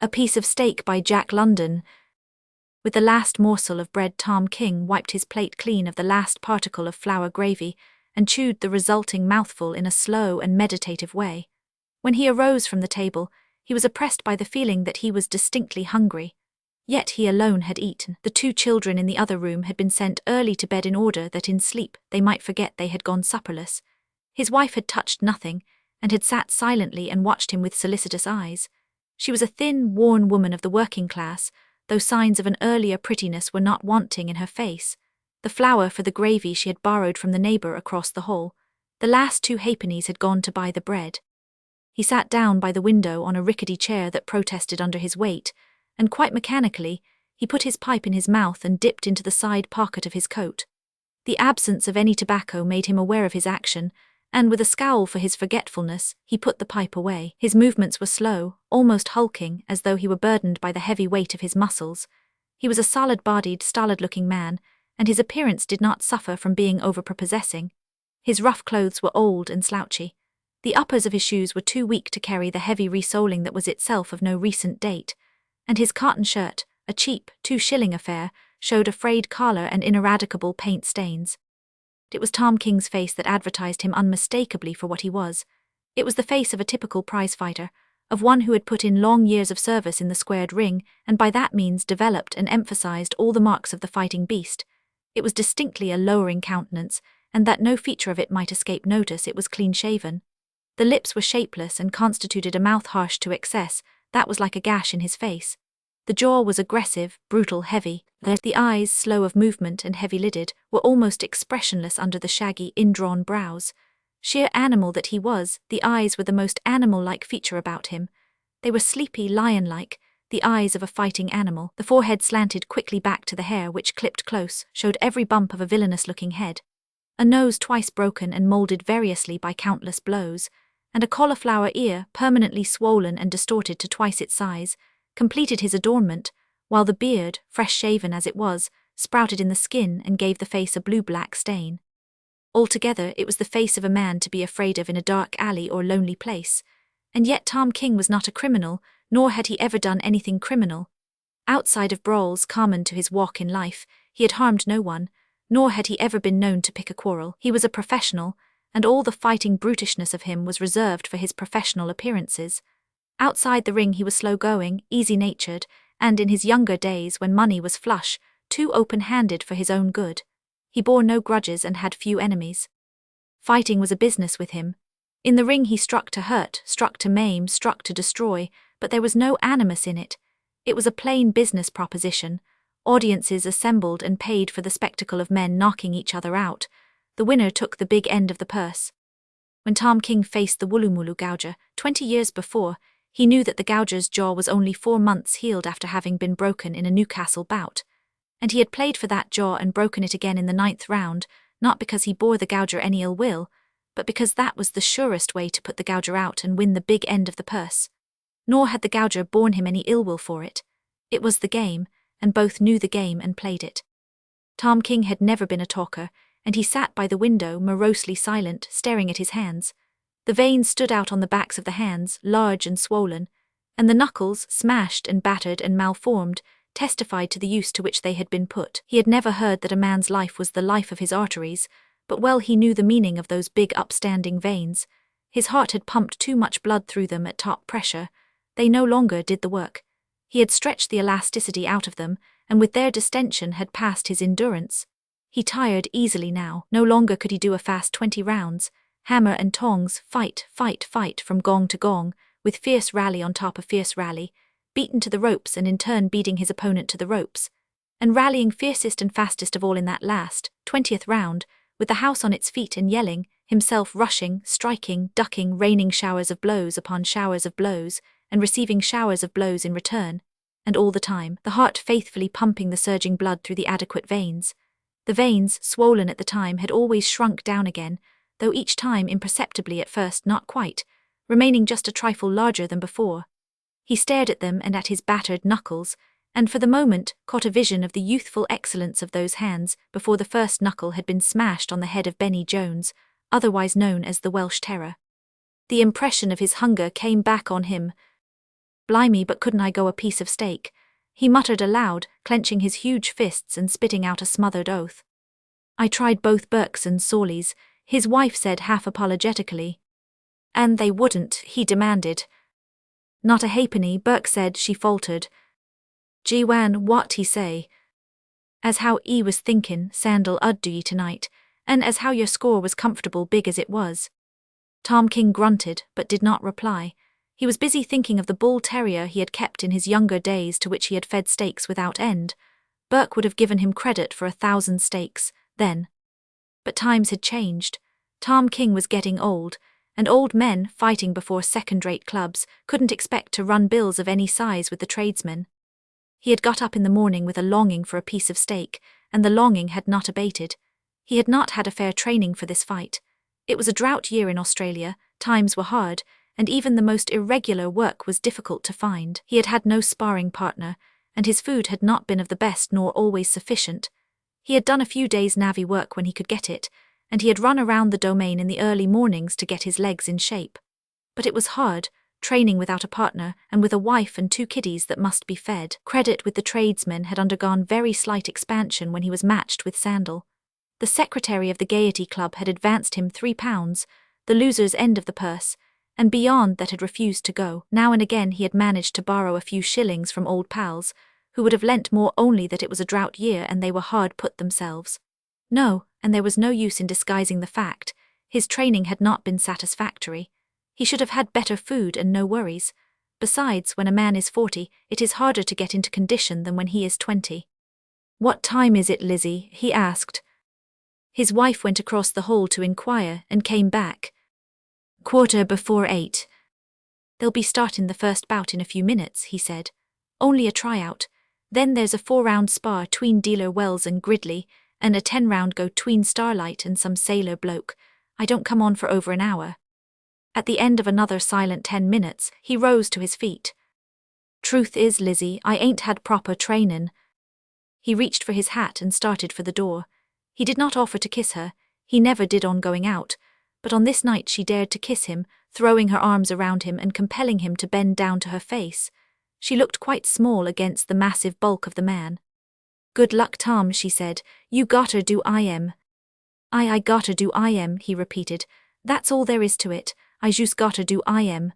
A piece of steak by Jack London. With the last morsel of bread, Tom King wiped his plate clean of the last particle of flour gravy and chewed the resulting mouthful in a slow and meditative way. When he arose from the table, he was oppressed by the feeling that he was distinctly hungry. Yet he alone had eaten. The two children in the other room had been sent early to bed in order that in sleep they might forget they had gone supperless. His wife had touched nothing, and had sat silently and watched him with solicitous eyes. She was a thin, worn woman of the working class, though signs of an earlier prettiness were not wanting in her face. The flour for the gravy she had borrowed from the neighbour across the hall. The last 2 halfpennies had gone to buy the bread. He sat down by the window on a rickety chair that protested under his weight, and quite mechanically, he put his pipe in his mouth and dipped into the side pocket of his coat. The absence of any tobacco made him aware of his action, and with a scowl for his forgetfulness, he put the pipe away. His movements were slow, almost hulking, as though he were burdened by the heavy weight of his muscles. He was a solid-bodied, stolid-looking man, and his appearance did not suffer from being overprepossessing. His rough clothes were old and slouchy. The uppers of his shoes were too weak to carry the heavy resoling that was itself of no recent date, and his cotton shirt, a cheap 2-shilling affair, showed a frayed collar and ineradicable paint stains. It was Tom King's face that advertised him unmistakably for what he was. It was the face of a typical prize-fighter, of one who had put in long years of service in the squared ring, and by that means developed and emphasized all the marks of the fighting beast. It was distinctly a lowering countenance, and that no feature of it might escape notice, it was clean-shaven. The lips were shapeless and constituted a mouth harsh to excess, that was like a gash in his face. The jaw was aggressive, brutal, heavy. The eyes, slow of movement and heavy-lidded, were almost expressionless under the shaggy, indrawn brows. Sheer animal that he was, the eyes were the most animal-like feature about him. They were sleepy, lion-like, the eyes of a fighting animal. The forehead slanted quickly back to the hair, which clipped close, showed every bump of a villainous-looking head. A nose twice broken and moulded variously by countless blows, and a cauliflower ear, permanently swollen and distorted to twice its size, completed his adornment, while the beard, fresh-shaven as it was, sprouted in the skin and gave the face a blue-black stain. Altogether, it was the face of a man to be afraid of in a dark alley or lonely place. And yet Tom King was not a criminal, nor had he ever done anything criminal. Outside of brawls common to his walk in life, he had harmed no one, nor had he ever been known to pick a quarrel. He was a professional, and all the fighting brutishness of him was reserved for his professional appearances. Outside the ring he was slow-going, easy-natured, and in his younger days when money was flush, too open-handed for his own good. He bore no grudges and had few enemies. Fighting was a business with him. In the ring he struck to hurt, struck to maim, struck to destroy, but there was no animus in it. It was a plain business proposition. Audiences assembled and paid for the spectacle of men knocking each other out. The winner took the big end of the purse. When Tom King faced the Woolloomooloo gouger, 20 years before, he knew that the gouger's jaw was only 4 months healed after having been broken in a Newcastle bout. And he had played for that jaw and broken it again in the 9th round, not because he bore the gouger any ill will, but because that was the surest way to put the gouger out and win the big end of the purse. Nor had the gouger borne him any ill will for it. It was the game, and both knew the game and played it. Tom King had never been a talker, and he sat by the window, morosely silent, staring at his hands. The veins stood out on the backs of the hands, large and swollen, and the knuckles, smashed and battered and malformed, testified to the use to which they had been put. He had never heard that a man's life was the life of his arteries, but well he knew the meaning of those big upstanding veins. His heart had pumped too much blood through them at top pressure. They no longer did the work. He had stretched the elasticity out of them, and with their distension had passed his endurance. He tired easily now. No longer could he do a fast 20 rounds. Hammer and tongs, fight, fight, fight from gong to gong, with fierce rally on top of fierce rally, beaten to the ropes and in turn beating his opponent to the ropes, and rallying fiercest and fastest of all in that last, 20th round, with the house on its feet and yelling, himself rushing, striking, ducking, raining showers of blows upon showers of blows, and receiving showers of blows in return, and all the time, the heart faithfully pumping the surging blood through the adequate veins. The veins, swollen at the time, had always shrunk down again, though each time imperceptibly at first, not quite, remaining just a trifle larger than before. He stared at them and at his battered knuckles, and for the moment caught a vision of the youthful excellence of those hands before the first knuckle had been smashed on the head of Benny Jones, otherwise known as the Welsh Terror. The impression of his hunger came back on him. Blimey, but couldn't I go a piece of steak? He muttered aloud, clenching his huge fists and spitting out a smothered oath. I tried both Burke's and Sawley's, his wife said half apologetically. And they wouldn't, he demanded. Not a halfpenny, Burke said, she faltered. Gee wan, what he say? As how he was thinking, Sandal, ud do ye tonight, and as how your score was comfortable big as it was. Tom King grunted, but did not reply. He was busy thinking of the bull terrier he had kept in his younger days, to which he had fed steaks without end. Burke would have given him credit for 1,000 steaks, then. But times had changed. Tom King was getting old, and old men, fighting before second-rate clubs, couldn't expect to run bills of any size with the tradesmen. He had got up in the morning with a longing for a piece of steak, and the longing had not abated. He had not had a fair training for this fight. It was a drought year in Australia, times were hard, and even the most irregular work was difficult to find. He had had no sparring partner, and his food had not been of the best nor always sufficient. He had done a few days' navvy work when he could get it, and he had run around the domain in the early mornings to get his legs in shape. But it was hard, training without a partner and with a wife and 2 kiddies that must be fed. Credit with the tradesmen had undergone very slight expansion when he was matched with Sandal. The secretary of the Gaiety Club had advanced him £3, the loser's end of the purse, and beyond that had refused to go. Now and again he had managed to borrow a few shillings from old pals, who would have lent more only that it was a drought year and they were hard put themselves. No, and there was no use in disguising the fact, his training had not been satisfactory. He should have had better food and no worries. Besides, when a man is 40, it is harder to get into condition than when he is 20. What time is it, Lizzie? He asked. His wife went across the hall to inquire and came back. 8:15. They'll be starting the first bout in a few minutes, he said. Only a tryout. Then there's a 4-round spar tween dealer Wells and Gridley, and a 10-round go tween Starlight and some sailor bloke. I don't come on for over an hour. At the end of another silent 10 minutes, he rose to his feet. Truth is, Lizzie, I ain't had proper trainin'. He reached for his hat and started for the door. He did not offer to kiss her, he never did on going out, but on this night she dared to kiss him, throwing her arms around him and compelling him to bend down to her face. She looked quite small against the massive bulk of the man. Good luck, Tom, she said. You gotter do I am. I gotter do I am, he repeated. That's all there is to it. I just gotter do I am.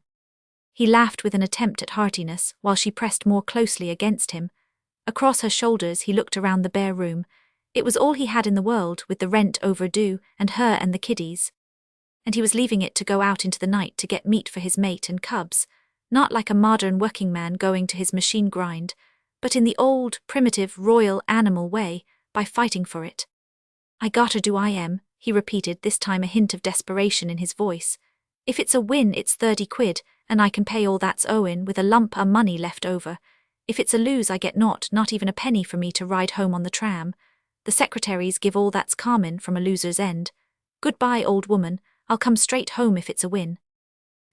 He laughed with an attempt at heartiness, while she pressed more closely against him. Across her shoulders he looked around the bare room. It was all he had in the world, with the rent overdue, and her and the kiddies. And he was leaving it to go out into the night to get meat for his mate and cubs, not like a modern working man going to his machine grind, but in the old, primitive, royal, animal way, by fighting for it. I gotter do I am, he repeated, this time a hint of desperation in his voice. If it's a win, it's 30 quid, and I can pay all that's owin' with a lump o' money left over. If it's a lose, I get not even a penny for me to ride home on the tram. The secretaries give all that's common from a loser's end. Goodbye, old woman, I'll come straight home if it's a win.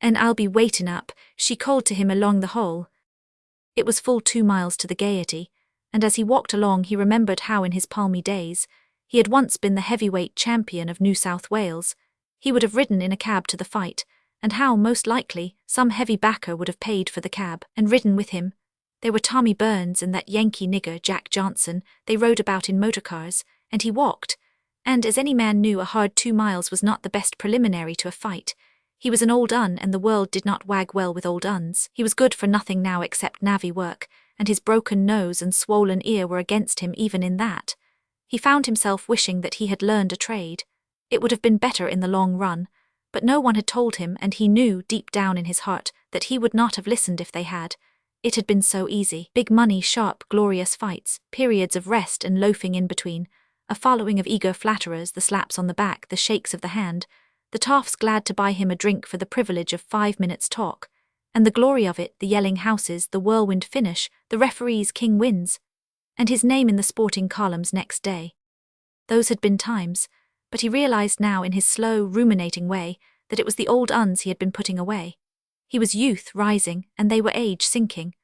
And I'll be waitin' up, she called to him along the hall. It was full 2 miles to the Gaiety, and as he walked along he remembered how in his palmy days, he had once been the heavyweight champion of New South Wales. He would have ridden in a cab to the fight, and how, most likely, some heavy backer would have paid for the cab and ridden with him. There were Tommy Burns and that Yankee nigger Jack Johnson. They rode about in motorcars, and he walked. And as any man knew, a hard 2 miles was not the best preliminary to a fight. He was an old un, and the world did not wag well with old uns. He was good for nothing now except navvy work, and his broken nose and swollen ear were against him even in that. He found himself wishing that he had learned a trade. It would have been better in the long run, but no one had told him, and he knew deep down in his heart that he would not have listened if they had. It had been so easy. Big money, sharp, glorious fights, periods of rest and loafing in between, a following of eager flatterers, the slaps on the back, the shakes of the hand, the toffs glad to buy him a drink for the privilege of 5 minutes' talk, and the glory of it, the yelling houses, the whirlwind finish, the referee's king wins, and his name in the sporting columns next day. Those had been times, but he realized now in his slow, ruminating way that it was the old uns he had been putting away. He was youth rising, and they were age sinking.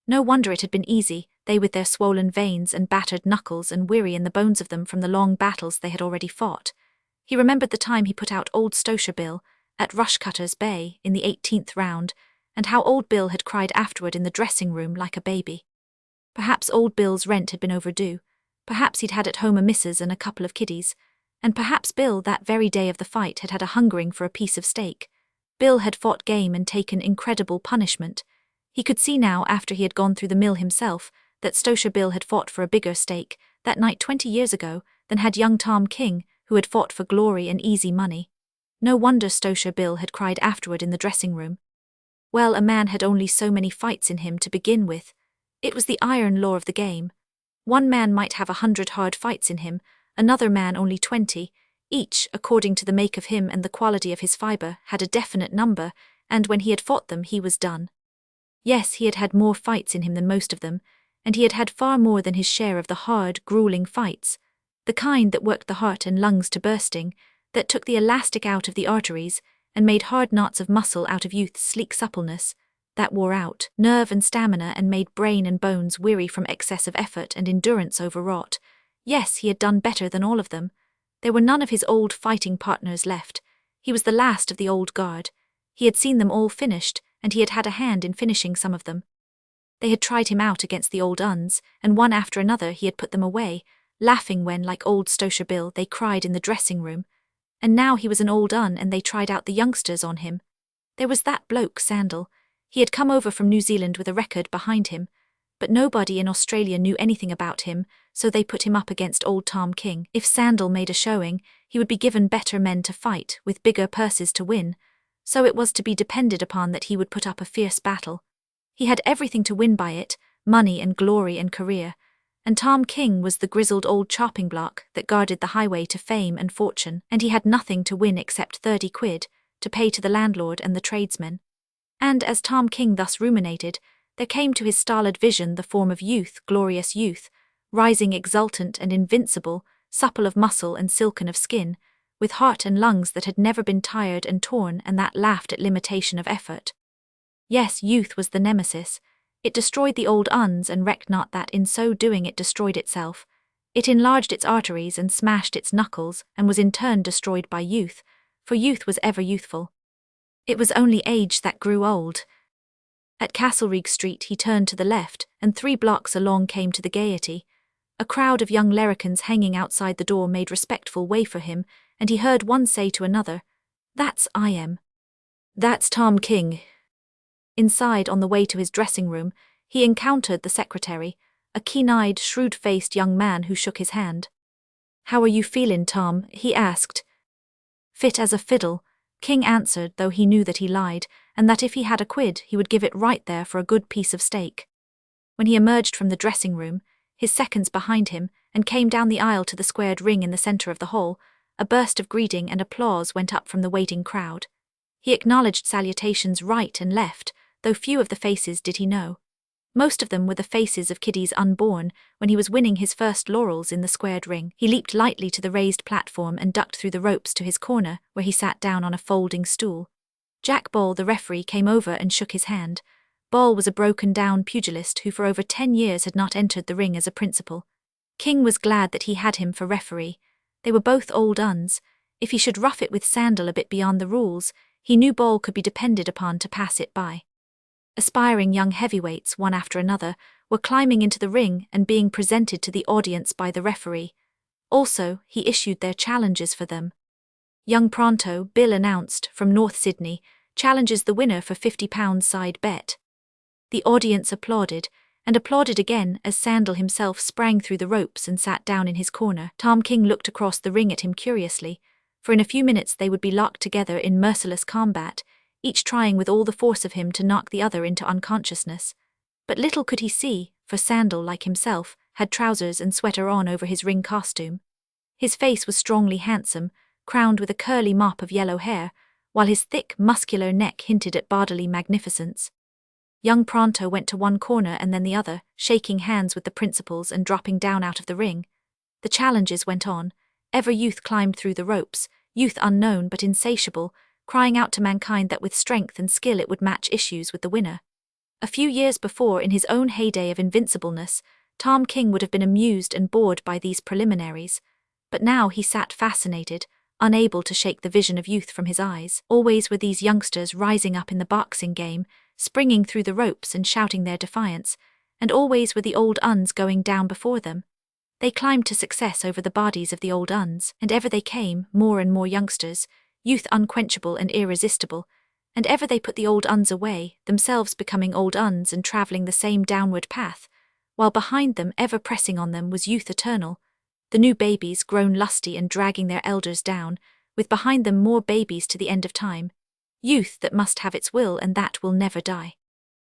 No wonder it had been easy, they with their swollen veins and battered knuckles and weary in the bones of them from the long battles they had already fought. He remembered the time he put out old Stosher Bill, at Rushcutter's Bay, in the 18th round, and how old Bill had cried afterward in the dressing room like a baby. Perhaps old Bill's rent had been overdue, perhaps he'd had at home a missus and a couple of kiddies, and perhaps Bill that very day of the fight had had a hungering for a piece of steak. Bill had fought game and taken incredible punishment. He could see now, after he had gone through the mill himself, that Stosha Bill had fought for a bigger steak that night 20 years ago than had young Tom King, who had fought for glory and easy money. No wonder Stosha Bill had cried afterward in the dressing room. Well, a man had only so many fights in him to begin with. It was the iron law of the game. One man might have 100 hard fights in him, another man only 20, each, according to the make of him and the quality of his fibre, had a definite number, and when he had fought them he was done. Yes, he had had more fights in him than most of them, and he had had far more than his share of the hard, grueling fights, the kind that worked the heart and lungs to bursting, that took the elastic out of the arteries and made hard knots of muscle out of youth's sleek suppleness, that wore out nerve and stamina and made brain and bones weary from excess of effort and endurance overwrought. Yes, he had done better than all of them. There were none of his old fighting partners left. He was the last of the old guard. He had seen them all finished, and he had had a hand in finishing some of them. They had tried him out against the old uns, and one after another he had put them away, laughing when, like old Stosha Bill, they cried in the dressing room. And now he was an old un and they tried out the youngsters on him. There was that bloke, Sandal. He had come over from New Zealand with a record behind him, but nobody in Australia knew anything about him, so they put him up against old Tom King. If Sandal made a showing, he would be given better men to fight, with bigger purses to win, so it was to be depended upon that he would put up a fierce battle. He had everything to win by it, money and glory and career, and Tom King was the grizzled old chopping block that guarded the highway to fame and fortune, and he had nothing to win except 30 quid, to pay to the landlord and the tradesmen. And as Tom King thus ruminated, there came to his starled vision the form of youth, glorious youth, rising exultant and invincible, supple of muscle and silken of skin, with heart and lungs that had never been tired and torn and that laughed at limitation of effort. Yes, youth was the nemesis. It destroyed the old uns and recked not that in so doing it destroyed itself. It enlarged its arteries and smashed its knuckles and was in turn destroyed by youth, for youth was ever youthful. It was only age that grew old. At Castlereagh Street he turned to the left, and 3 blocks along came to the Gaiety. A crowd of young larrikins hanging outside the door made respectful way for him, and he heard one say to another, "That's I am." "That's Tom King." Inside, on the way to his dressing room, he encountered the secretary, a keen-eyed, shrewd-faced young man who shook his hand. "How are you feelin', Tom?" he asked. "Fit as a fiddle," King answered, though he knew that he lied, and that if he had a quid he would give it right there for a good piece of steak. When he emerged from the dressing room, his seconds behind him, and came down the aisle to the squared ring in the centre of the hall, a burst of greeting and applause went up from the waiting crowd. He acknowledged salutations right and left, though few of the faces did he know. Most of them were the faces of kiddies unborn when he was winning his first laurels in the squared ring. He leaped lightly to the raised platform and ducked through the ropes to his corner, where he sat down on a folding stool. Jack Ball, the referee, came over and shook his hand. Ball was a broken-down pugilist who for over 10 years had not entered the ring as a principal. King was glad that he had him for referee. They were both old uns. If he should rough it with Sandal a bit beyond the rules, he knew Ball could be depended upon to pass it by. Aspiring young heavyweights, one after another, were climbing into the ring and being presented to the audience by the referee. Also, he issued their challenges for them. Young Pronto, Bill announced, from North Sydney, challenges the winner for £50 side bet. The audience applauded, and applauded again as Sandal himself sprang through the ropes and sat down in his corner. Tom King looked across the ring at him curiously, for in a few minutes they would be locked together in merciless combat, each trying with all the force of him to knock the other into unconsciousness. But little could he see, for Sandal, like himself, had trousers and sweater on over his ring costume. His face was strongly handsome, crowned with a curly mop of yellow hair, while his thick, muscular neck hinted at bodily magnificence. Young Pronto went to one corner and then the other, shaking hands with the principals and dropping down out of the ring. The challenges went on. Ever youth climbed through the ropes, youth unknown but insatiable, crying out to mankind that with strength and skill it would match issues with the winner. A few years before, in his own heyday of invincibleness, Tom King would have been amused and bored by these preliminaries, but now he sat fascinated, unable to shake the vision of youth from his eyes. Always were these youngsters rising up in the boxing game, springing through the ropes and shouting their defiance, and always were the old uns going down before them. They climbed to success over the bodies of the old uns, and ever they came, more and more youngsters, youth unquenchable and irresistible, and ever they put the old uns away, themselves becoming old uns and travelling the same downward path, while behind them, ever pressing on them, was youth eternal, the new babies grown lusty and dragging their elders down, with behind them more babies to the end of time, youth that must have its will and that will never die.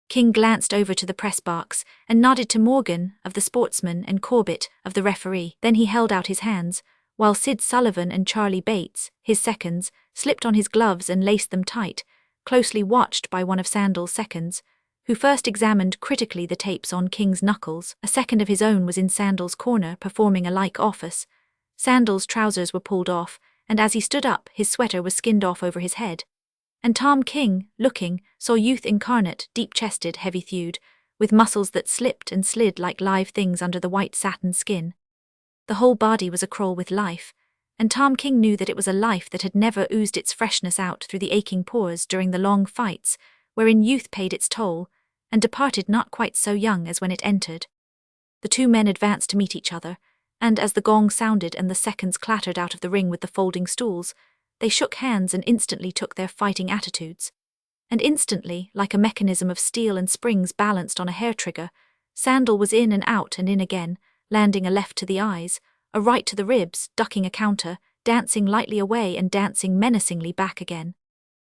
King glanced over to the press box and nodded to Morgan, of the sportsman, and Corbett, of the referee. Then he held out his hands, while Sid Sullivan and Charlie Bates, his seconds, slipped on his gloves and laced them tight, closely watched by one of Sandal's seconds, who first examined critically the tapes on King's knuckles. A second of his own was in Sandal's corner, performing a like office. Sandal's trousers were pulled off, and as he stood up, his sweater was skinned off over his head. And Tom King, looking, saw youth incarnate, deep-chested, heavy-thewed, with muscles that slipped and slid like live things under the white satin skin. The whole body was acrawl with life, and Tom King knew that it was a life that had never oozed its freshness out through the aching pores during the long fights, wherein youth paid its toll, and departed not quite so young as when it entered. The two men advanced to meet each other, and as the gong sounded and the seconds clattered out of the ring with the folding stools, they shook hands and instantly took their fighting attitudes. And instantly, like a mechanism of steel and springs balanced on a hair trigger, Sandal was in and out and in again, landing a left to the eyes, a right to the ribs, ducking a counter, dancing lightly away and dancing menacingly back again.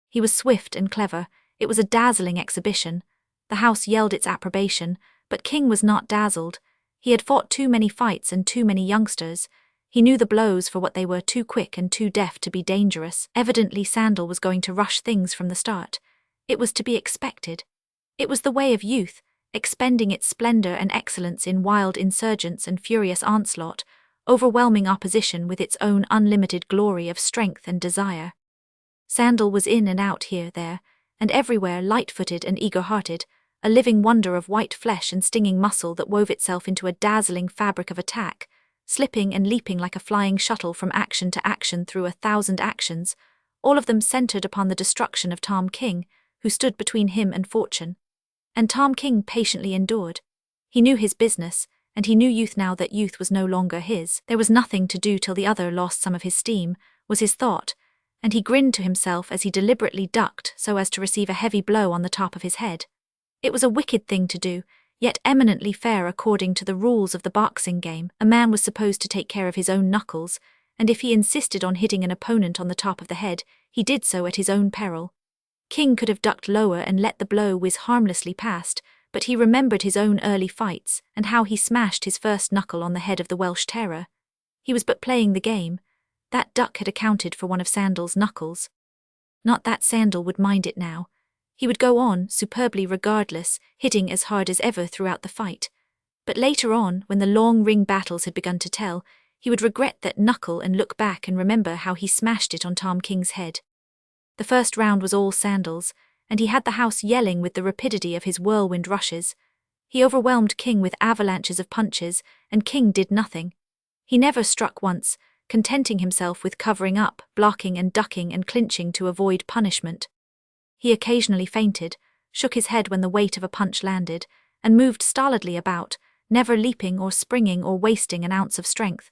He was swift and clever. It was a dazzling exhibition. The house yelled its approbation, but King was not dazzled. He had fought too many fights and too many youngsters. He knew the blows for what they were, too quick and too deft to be dangerous. Evidently Sandal was going to rush things from the start. It was to be expected. It was the way of youth, expending its splendor and excellence in wild insurgence and furious onslaught, overwhelming opposition with its own unlimited glory of strength and desire. Sandal was in and out here, there, and everywhere, light-footed and eager-hearted, a living wonder of white flesh and stinging muscle that wove itself into a dazzling fabric of attack, slipping and leaping like a flying shuttle from action to action through 1,000 actions, all of them centered upon the destruction of Tom King, who stood between him and fortune. And Tom King patiently endured. He knew his business, and he knew youth now that youth was no longer his. There was nothing to do till the other lost some of his steam, was his thought, and he grinned to himself as he deliberately ducked so as to receive a heavy blow on the top of his head. It was a wicked thing to do, yet eminently fair according to the rules of the boxing game. A man was supposed to take care of his own knuckles, and if he insisted on hitting an opponent on the top of the head, he did so at his own peril. King could have ducked lower and let the blow whiz harmlessly past, but he remembered his own early fights and how he smashed his first knuckle on the head of the Welsh Terror. He was but playing the game. That duck had accounted for one of Sandal's knuckles. Not that Sandal would mind it now. He would go on, superbly regardless, hitting as hard as ever throughout the fight. But later on, when the long ring battles had begun to tell, he would regret that knuckle and look back and remember how he smashed it on Tom King's head. The first round was all Sandal's, and he had the house yelling with the rapidity of his whirlwind rushes. He overwhelmed King with avalanches of punches, and King did nothing. He never struck once, contenting himself with covering up, blocking and ducking and clinching to avoid punishment. He occasionally feinted, shook his head when the weight of a punch landed, and moved stolidly about, never leaping or springing or wasting an ounce of strength.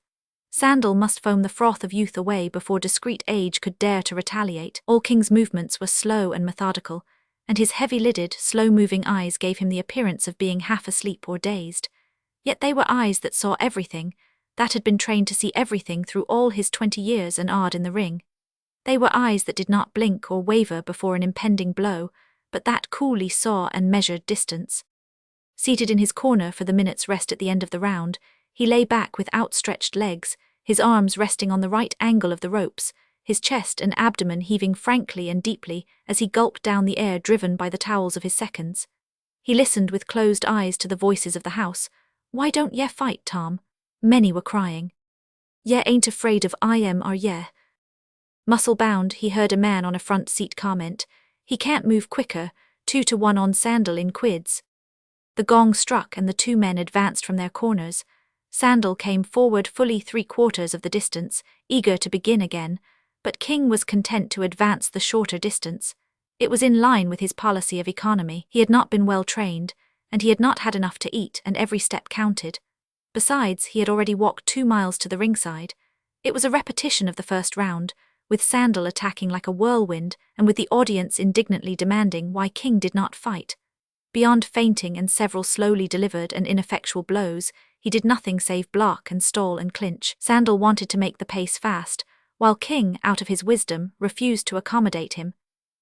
Sandal must foam the froth of youth away before discreet age could dare to retaliate. All King's movements were slow and methodical, and his heavy-lidded, slow-moving eyes gave him the appearance of being half asleep or dazed. Yet they were eyes that saw everything, that had been trained to see everything through all his 20 years and odd in the ring. They were eyes that did not blink or waver before an impending blow, but that coolly saw and measured distance. Seated in his corner for the minute's rest at the end of the round, he lay back with outstretched legs, his arms resting on the right angle of the ropes, his chest and abdomen heaving frankly and deeply as he gulped down the air driven by the towels of his seconds. He listened with closed eyes to the voices of the house. "Why don't ye fight, Tom?" Many were crying. "Ye ain't afraid of I am, are ye?" Muscle-bound, he heard a man on a front seat comment, "He can't move quicker, 2-1 on Sandal in quids." The gong struck and the two men advanced from their corners. Sandal came forward fully 3/4 of the distance, eager to begin again, but King was content to advance the shorter distance. It was in line with his policy of economy. He had not been well trained, and he had not had enough to eat, and every step counted. Besides, he had already walked 2 miles to the ringside. It was a repetition of the first round, with Sandal attacking like a whirlwind and with the audience indignantly demanding why King did not fight. Beyond feinting and several slowly delivered and ineffectual blows, he did nothing save block and stall and clinch. Sandal wanted to make the pace fast, while King, out of his wisdom, refused to accommodate him.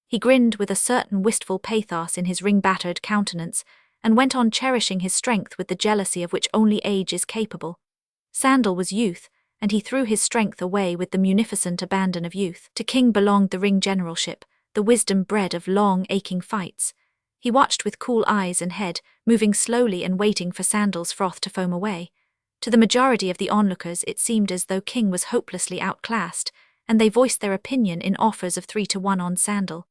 He grinned with a certain wistful pathos in his ring-battered countenance, and went on cherishing his strength with the jealousy of which only age is capable. Sandal was youth, and he threw his strength away with the munificent abandon of youth. To King belonged the ring generalship, the wisdom bred of long, aching fights. He watched with cool eyes and head, moving slowly and waiting for Sandal's froth to foam away. To the majority of the onlookers it seemed as though King was hopelessly outclassed, and they voiced their opinion in offers of 3-1 on Sandal.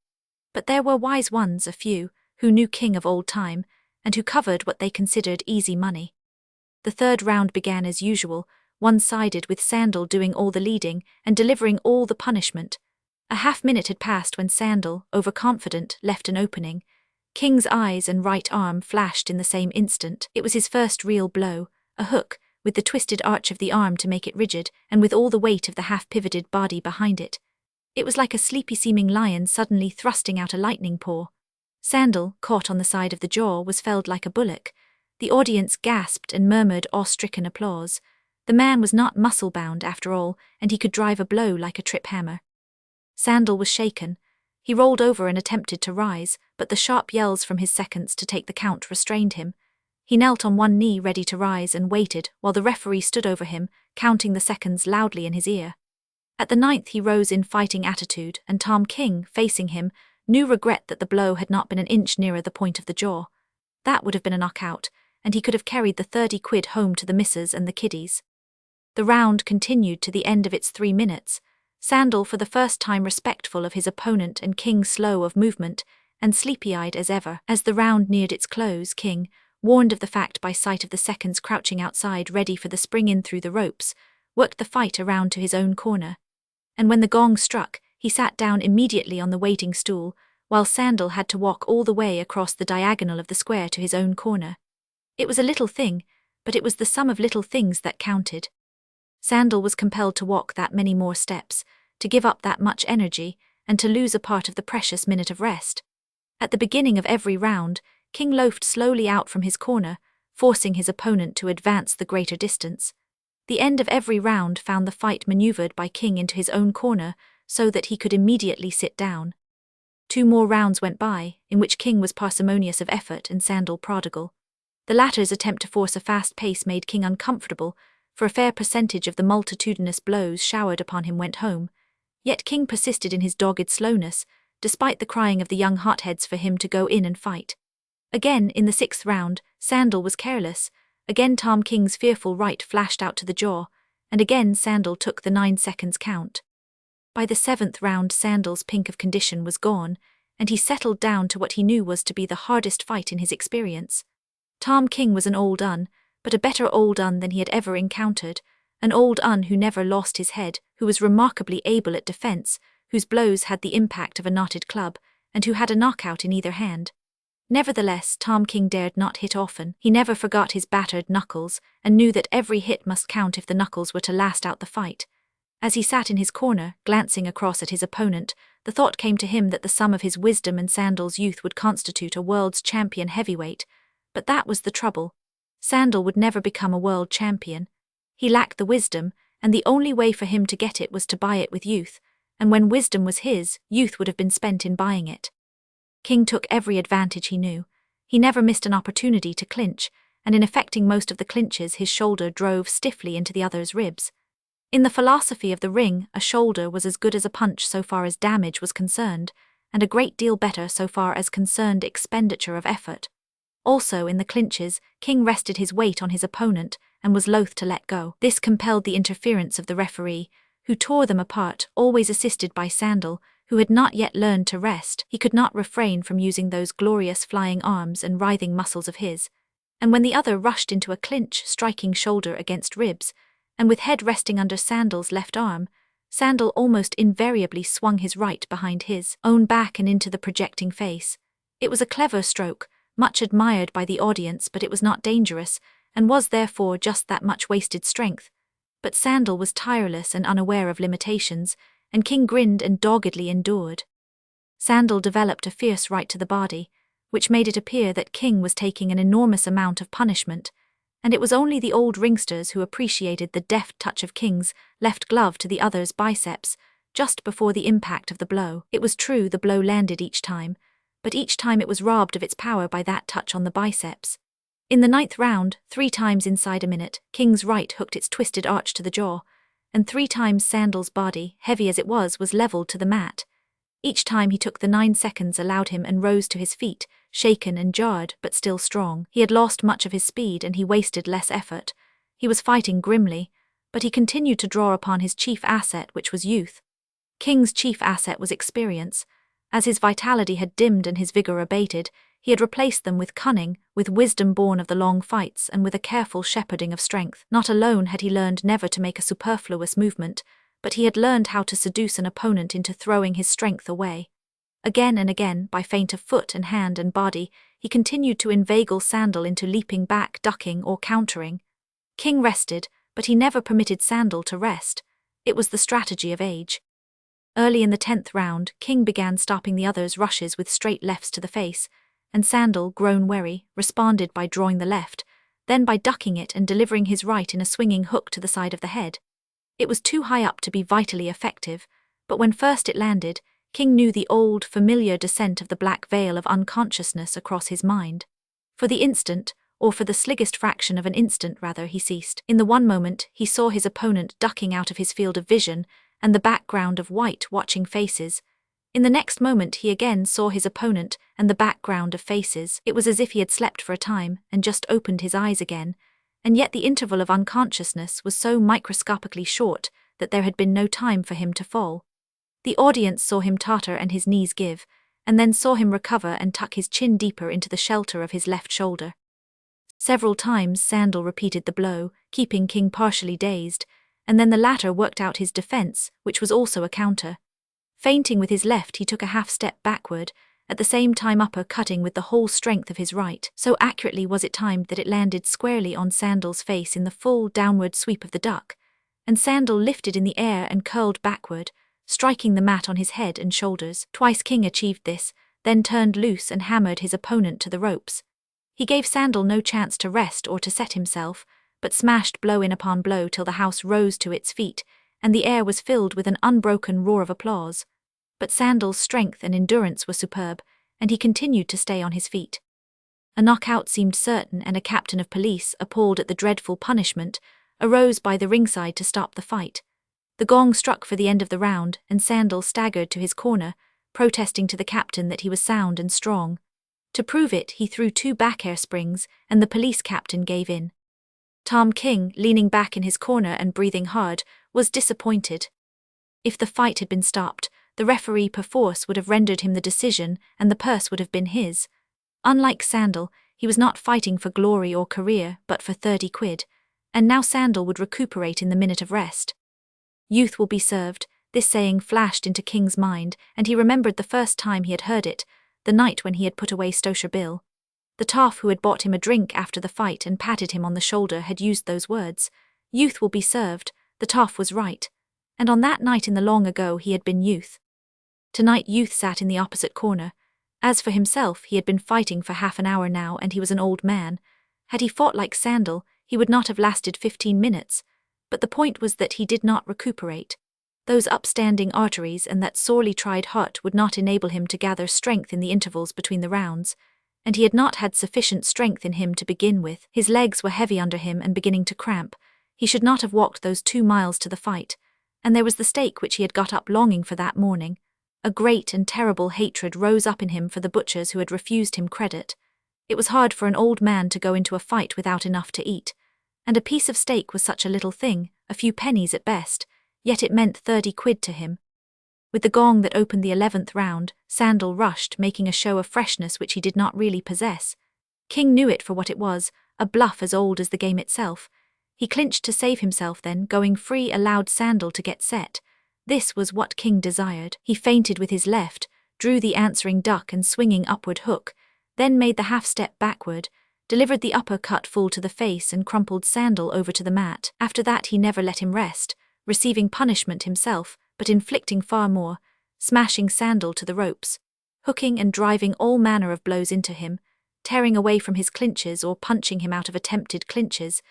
But there were wise ones, a few, who knew King of old time, and who covered what they considered easy money. The third round began as usual, one-sided, with Sandal doing all the leading and delivering all the punishment. A half-minute had passed when Sandal, overconfident, left an opening. King's eyes and right arm flashed in the same instant. It was his first real blow, a hook, with the twisted arch of the arm to make it rigid, and with all the weight of the half-pivoted body behind it. It was like a sleepy-seeming lion suddenly thrusting out a lightning paw. Sandal, caught on the side of the jaw, was felled like a bullock. The audience gasped and murmured awe-stricken applause. The man was not muscle-bound, after all, and he could drive a blow like a trip-hammer. Sandal was shaken. He rolled over and attempted to rise, but the sharp yells from his seconds to take the count restrained him. He knelt on one knee ready to rise and waited while the referee stood over him, counting the seconds loudly in his ear. At the 9th he rose in fighting attitude, and Tom King, facing him, knew regret that the blow had not been an inch nearer the point of the jaw. That would have been a knockout, and he could have carried the 30 quid home to the missus and the kiddies. The round continued to the end of its 3 minutes, Sandal for the first time respectful of his opponent and King slow of movement and sleepy-eyed as ever. As the round neared its close, King, warned of the fact by sight of the seconds crouching outside ready for the spring in through the ropes, worked the fight around to his own corner. And when the gong struck, he sat down immediately on the waiting stool, while Sandal had to walk all the way across the diagonal of the square to his own corner. It was a little thing, but it was the sum of little things that counted. Sandal was compelled to walk that many more steps, to give up that much energy, and to lose a part of the precious minute of rest. At the beginning of every round, King loafed slowly out from his corner, forcing his opponent to advance the greater distance. The end of every round found the fight maneuvered by King into his own corner so that he could immediately sit down. 2 more rounds went by, in which King was parsimonious of effort and Sandal prodigal. The latter's attempt to force a fast pace made King uncomfortable, for a fair percentage of the multitudinous blows showered upon him went home. Yet King persisted in his dogged slowness, despite the crying of the young hotheads for him to go in and fight. Again, in the 6th round, Sandal was careless. Again Tom King's fearful right flashed out to the jaw, and again Sandal took the 9 seconds count. By the 7th round Sandal's pink of condition was gone, and he settled down to what he knew was to be the hardest fight in his experience. Tom King was an old un, but a better old un than he had ever encountered, an old un who never lost his head, who was remarkably able at defense, whose blows had the impact of a knotted club, and who had a knockout in either hand. Nevertheless, Tom King dared not hit often. He never forgot his battered knuckles, and knew that every hit must count if the knuckles were to last out the fight. As he sat in his corner, glancing across at his opponent, the thought came to him that the sum of his wisdom and Sandal's youth would constitute a world's champion heavyweight. But that was the trouble. Sandal would never become a world champion. He lacked the wisdom, and the only way for him to get it was to buy it with youth, and when wisdom was his, youth would have been spent in buying it. King took every advantage he knew. He never missed an opportunity to clinch, and in effecting most of the clinches his shoulder drove stiffly into the other's ribs. In the philosophy of the ring, a shoulder was as good as a punch so far as damage was concerned, and a great deal better so far as concerned expenditure of effort. Also, in the clinches, King rested his weight on his opponent and was loath to let go. This compelled the interference of the referee, who tore them apart, always assisted by Sandal, who had not yet learned to rest. He could not refrain from using those glorious flying arms and writhing muscles of his. And when the other rushed into a clinch, striking shoulder against ribs, and with head resting under Sandal's left arm, Sandal almost invariably swung his right behind his own back and into the projecting face. It was a clever stroke, much admired by the audience, but it was not dangerous, and was therefore just that much wasted strength. But Sandal was tireless and unaware of limitations, and King grinned and doggedly endured. Sandal developed a fierce right to the body, which made it appear that King was taking an enormous amount of punishment, and it was only the old ringsters who appreciated the deft touch of King's left glove to the other's biceps just before the impact of the blow. It was true the blow landed each time, but each time it was robbed of its power by that touch on the biceps. In the 9th round, 3 times inside a minute, King's right hooked its twisted arch to the jaw, and 3 times Sandal's body, heavy as it was leveled to the mat. Each time he took the 9 seconds allowed him and rose to his feet, shaken and jarred, but still strong. He had lost much of his speed and he wasted less effort. He was fighting grimly, but he continued to draw upon his chief asset, which was youth. King's chief asset was experience. As his vitality had dimmed and his vigor abated, he had replaced them with cunning, with wisdom born of the long fights, and with a careful shepherding of strength. Not alone had he learned never to make a superfluous movement, but he had learned how to seduce an opponent into throwing his strength away. Again and again, by feint of foot and hand and body, he continued to inveigle Sandal into leaping back, ducking, or countering. King rested, but he never permitted Sandal to rest. It was the strategy of age. Early in the 10th round, King began stopping the other's rushes with straight lefts to the face, and Sandal, grown wary, responded by drawing the left, then by ducking it and delivering his right in a swinging hook to the side of the head. It was too high up to be vitally effective, but when first it landed, King knew the old, familiar descent of the black veil of unconsciousness across his mind. For the instant, or for the sliggest fraction of an instant rather, he ceased. In the one moment, he saw his opponent ducking out of his field of vision, and the background of white, watching faces. In the next moment he again saw his opponent and the background of faces. It was as if he had slept for a time, and just opened his eyes again, and yet the interval of unconsciousness was so microscopically short that there had been no time for him to fall. The audience saw him totter and his knees give, and then saw him recover and tuck his chin deeper into the shelter of his left shoulder. Several times Sandal repeated the blow, keeping King partially dazed, and then the latter worked out his defense, which was also a counter. Feinting with his left, he took a half-step backward, at the same time upper-cutting with the whole strength of his right. So accurately was it timed that it landed squarely on Sandal's face in the full downward sweep of the duck, and Sandal lifted in the air and curled backward, striking the mat on his head and shoulders. Twice King achieved this, then turned loose and hammered his opponent to the ropes. He gave Sandal no chance to rest or to set himself, but smashed blow in upon blow till the house rose to its feet, and the air was filled with an unbroken roar of applause. But Sandal's strength and endurance were superb, and he continued to stay on his feet. A knockout seemed certain, and a captain of police, appalled at the dreadful punishment, arose by the ringside to stop the fight. The gong struck for the end of the round, and Sandal staggered to his corner, protesting to the captain that he was sound and strong. To prove it, he threw 2 back air springs, and the police captain gave in. Tom King, leaning back in his corner and breathing hard, was disappointed. If the fight had been stopped, the referee perforce would have rendered him the decision, and the purse would have been his. Unlike Sandal, he was not fighting for glory or career, but for 30 quid, and now Sandal would recuperate in the minute of rest. Youth will be served, this saying flashed into King's mind, and he remembered the first time he had heard it, the night when he had put away Stosher Bill. The toff who had bought him a drink after the fight and patted him on the shoulder had used those words. Youth will be served, the toff was right, and on that night in the long ago he had been youth. Tonight Youth sat in the opposite corner. As for himself, he had been fighting for half an hour now, and he was an old man. Had he fought like Sandal, he would not have lasted 15 minutes, but the point was that he did not recuperate. Those upstanding arteries and that sorely tried heart would not enable him to gather strength in the intervals between the rounds, and he had not had sufficient strength in him to begin with. His legs were heavy under him and beginning to cramp. He should not have walked those 2 miles to the fight, and there was the steak which he had got up longing for that morning. A great and terrible hatred rose up in him for the butchers who had refused him credit. It was hard for an old man to go into a fight without enough to eat, and a piece of steak was such a little thing, a few pennies at best, yet it meant 30 quid to him. With the gong that opened the 11th round, Sandal rushed, making a show of freshness which he did not really possess. King knew it for what it was, a bluff as old as the game itself. He clinched to save himself then, going free, allowed Sandal to get set, This was what King desired. He feinted with his left, drew the answering duck and swinging upward hook, then made the half-step backward, delivered the uppercut full to the face and crumpled Sandal over to the mat. After that he never let him rest, receiving punishment himself, but inflicting far more, smashing Sandal to the ropes, hooking and driving all manner of blows into him, tearing away from his clinches or punching him out of attempted clinches,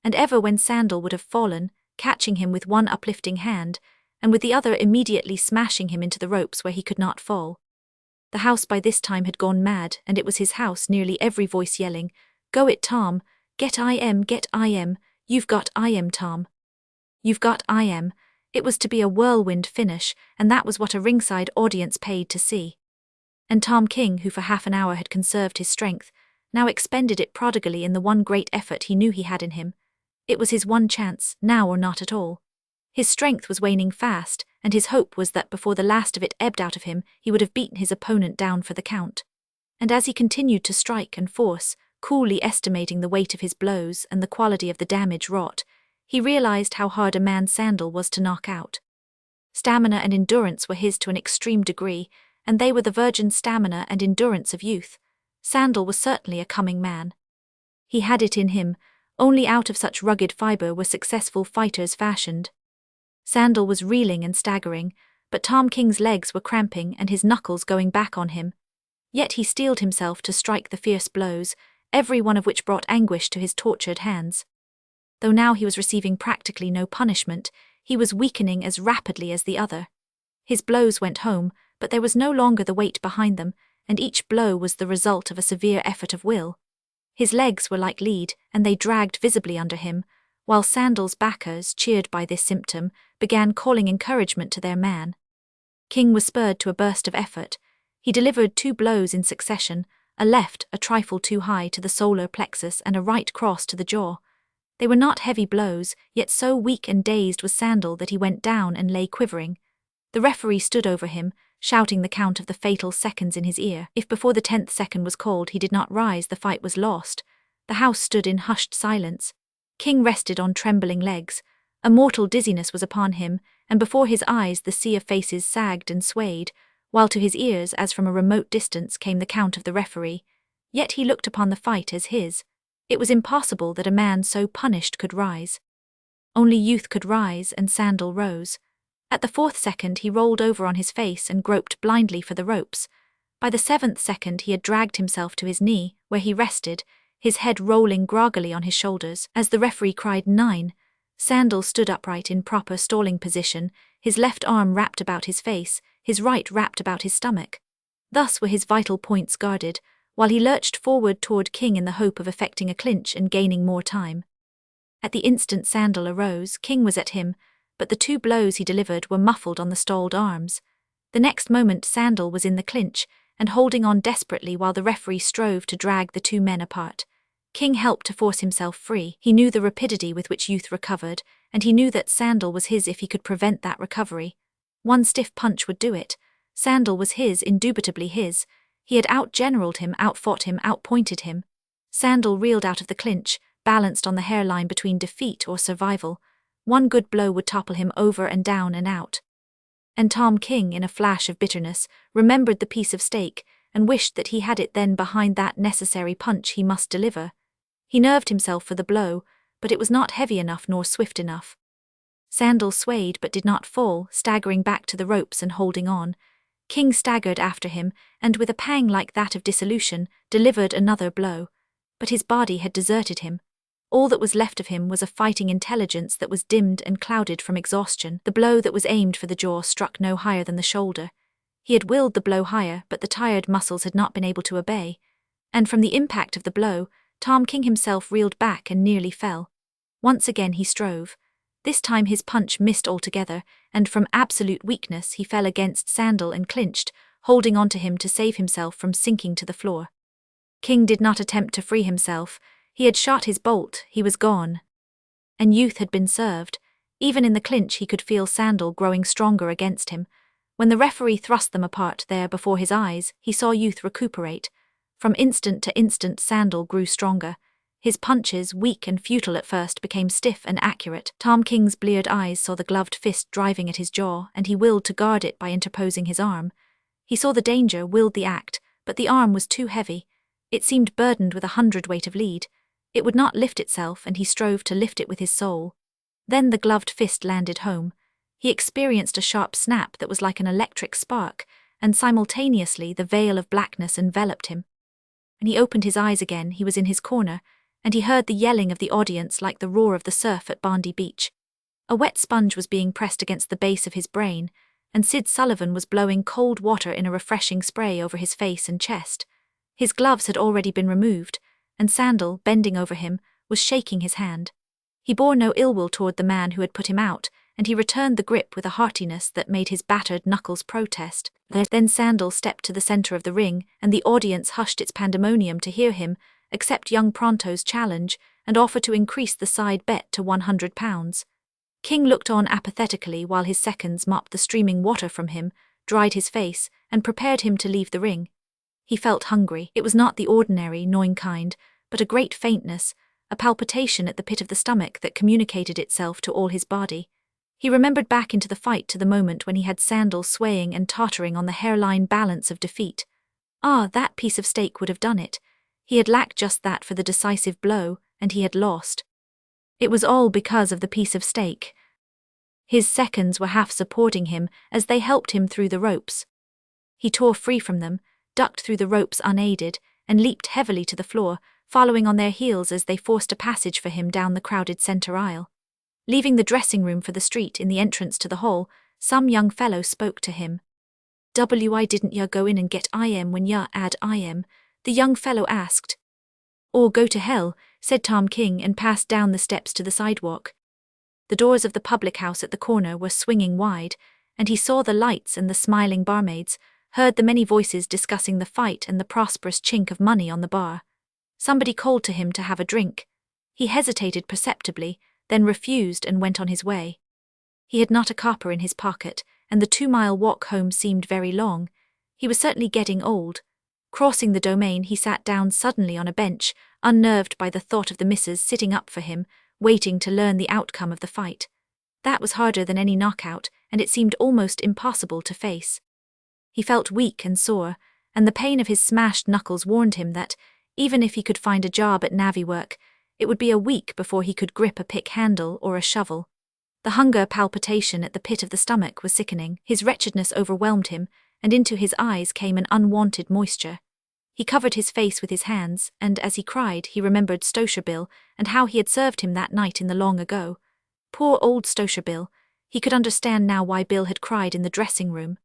and ever when Sandal would have fallen, catching him with one uplifting hand, and with the other immediately smashing him into the ropes where he could not fall. The house by this time had gone mad, and it was his house, nearly every voice yelling, "Go it, Tom! Get I am! You've got I am, Tom! You've got I am!" It was to be a whirlwind finish, and that was what a ringside audience paid to see. And Tom King, who for half an hour had conserved his strength, now expended it prodigally in the one great effort he knew he had in him. It was his one chance, now or not at all. His strength was waning fast, and his hope was that before the last of it ebbed out of him, he would have beaten his opponent down for the count. And as he continued to strike and force, coolly estimating the weight of his blows and the quality of the damage wrought, he realized how hard a man Sandal was to knock out. Stamina and endurance were his to an extreme degree, and they were the virgin stamina and endurance of youth. Sandal was certainly a coming man. He had it in him, only out of such rugged fibre were successful fighters fashioned. Sandal was reeling and staggering, but Tom King's legs were cramping and his knuckles going back on him. Yet he steeled himself to strike the fierce blows, every one of which brought anguish to his tortured hands. Though now he was receiving practically no punishment, he was weakening as rapidly as the other. His blows went home, but there was no longer the weight behind them, and each blow was the result of a severe effort of will. His legs were like lead, and they dragged visibly under him, while Sandal's backers, cheered by this symptom, began calling encouragement to their man. King was spurred to a burst of effort. He delivered 2 blows in succession, a left a trifle too high to the solar plexus and a right cross to the jaw. They were not heavy blows, yet so weak and dazed was Sandal that he went down and lay quivering. The referee stood over him, shouting the count of the fatal seconds in his ear. If before the 10th second was called he did not rise, the fight was lost. The house stood in hushed silence. King rested on trembling legs. A mortal dizziness was upon him, and before his eyes the sea of faces sagged and swayed, while to his ears, as from a remote distance, came the count of the referee. Yet he looked upon the fight as his. It was impossible that a man so punished could rise. Only youth could rise, and Sandal rose. At the 4th second he rolled over on his face and groped blindly for the ropes. By the 7th second he had dragged himself to his knee, where he rested, his head rolling groggily on his shoulders. As the referee cried 9, Sandal stood upright in proper stalling position, his left arm wrapped about his face, his right wrapped about his stomach. Thus were his vital points guarded, while he lurched forward toward King in the hope of effecting a clinch and gaining more time. At the instant Sandal arose, King was at him, but the 2 blows he delivered were muffled on the stalled arms. The next moment Sandal was in the clinch, and holding on desperately while the referee strove to drag the 2 men apart. King helped to force himself free. He knew the rapidity with which youth recovered, and he knew that Sandal was his if he could prevent that recovery. One stiff punch would do it. Sandal was his, indubitably his. He had out-generaled him, outfought him, outpointed him. Sandal reeled out of the clinch, balanced on the hairline between defeat or survival. One good blow would topple him over and down and out. And Tom King, in a flash of bitterness, remembered the piece of steak, and wished that he had it then behind that necessary punch he must deliver. He nerved himself for the blow, but it was not heavy enough nor swift enough. Sandal swayed but did not fall, staggering back to the ropes and holding on. King staggered after him, and with a pang like that of dissolution, delivered another blow. But his body had deserted him. All that was left of him was a fighting intelligence that was dimmed and clouded from exhaustion. The blow that was aimed for the jaw struck no higher than the shoulder. He had willed the blow higher, but the tired muscles had not been able to obey. And from the impact of the blow, Tom King himself reeled back and nearly fell. Once again he strove. This time his punch missed altogether, and from absolute weakness he fell against Sandal and clinched, holding on to him to save himself from sinking to the floor. King did not attempt to free himself. He had shot his bolt, he was gone. And youth had been served. Even in the clinch he could feel Sandal growing stronger against him. When the referee thrust them apart there before his eyes, he saw youth recuperate. From instant to instant Sandal grew stronger. His punches, weak and futile at first, became stiff and accurate. Tom King's bleared eyes saw the gloved fist driving at his jaw, and he willed to guard it by interposing his arm. He saw the danger, willed the act, but the arm was too heavy. It seemed burdened with 100-weight of lead. It would not lift itself, and he strove to lift it with his soul. Then the gloved fist landed home. He experienced a sharp snap that was like an electric spark, and simultaneously the veil of blackness enveloped him. When he opened his eyes again, he was in his corner, and he heard the yelling of the audience like the roar of the surf at Bondi Beach. A wet sponge was being pressed against the base of his brain, and Sid Sullivan was blowing cold water in a refreshing spray over his face and chest. His gloves had already been removed, and Sandal, bending over him, was shaking his hand. He bore no ill will toward the man who had put him out, and he returned the grip with a heartiness that made his battered knuckles protest. Then Sandal stepped to the center of the ring, and the audience hushed its pandemonium to hear him accept young Pronto's challenge and offer to increase the side bet to £100. King looked on apathetically while his seconds mopped the streaming water from him, dried his face, and prepared him to leave the ring. He felt hungry. It was not the ordinary, gnawing kind, but a great faintness, a palpitation at the pit of the stomach that communicated itself to all his body. He remembered back into the fight to the moment when he had Sandal swaying and tottering on the hairline balance of defeat. That piece of steak would have done it. He had lacked just that for the decisive blow, and he had lost. It was all because of the piece of steak. His seconds were half supporting him as they helped him through the ropes. He tore free from them, ducked through the ropes unaided, and leaped heavily to the floor, following on their heels as they forced a passage for him down the crowded center aisle. Leaving the dressing room for the street in the entrance to the hall, some young fellow spoke to him. "Why didn't ya go in and get IM when ya had IM?" the young fellow asked. "Or go to hell," said Tom King, and passed down the steps to the sidewalk. The doors of the public house at the corner were swinging wide, and he saw the lights and the smiling barmaids, heard the many voices discussing the fight and the prosperous chink of money on the bar. Somebody called to him to have a drink. He hesitated perceptibly, then refused and went on his way. He had not a copper in his pocket, and the 2-mile walk home seemed very long. He was certainly getting old. Crossing the domain, he sat down suddenly on a bench, unnerved by the thought of the missus sitting up for him, waiting to learn the outcome of the fight. That was harder than any knockout, and it seemed almost impossible to face. He felt weak and sore, and the pain of his smashed knuckles warned him that, even if he could find a job at navvy work, it would be a week before he could grip a pick handle or a shovel. The hunger palpitation at the pit of the stomach was sickening. His wretchedness overwhelmed him, and into his eyes came an unwanted moisture. He covered his face with his hands, and as he cried, he remembered Stosher Bill and how he had served him that night in the long ago. Poor old Stosher Bill. He could understand now why Bill had cried in the dressing room.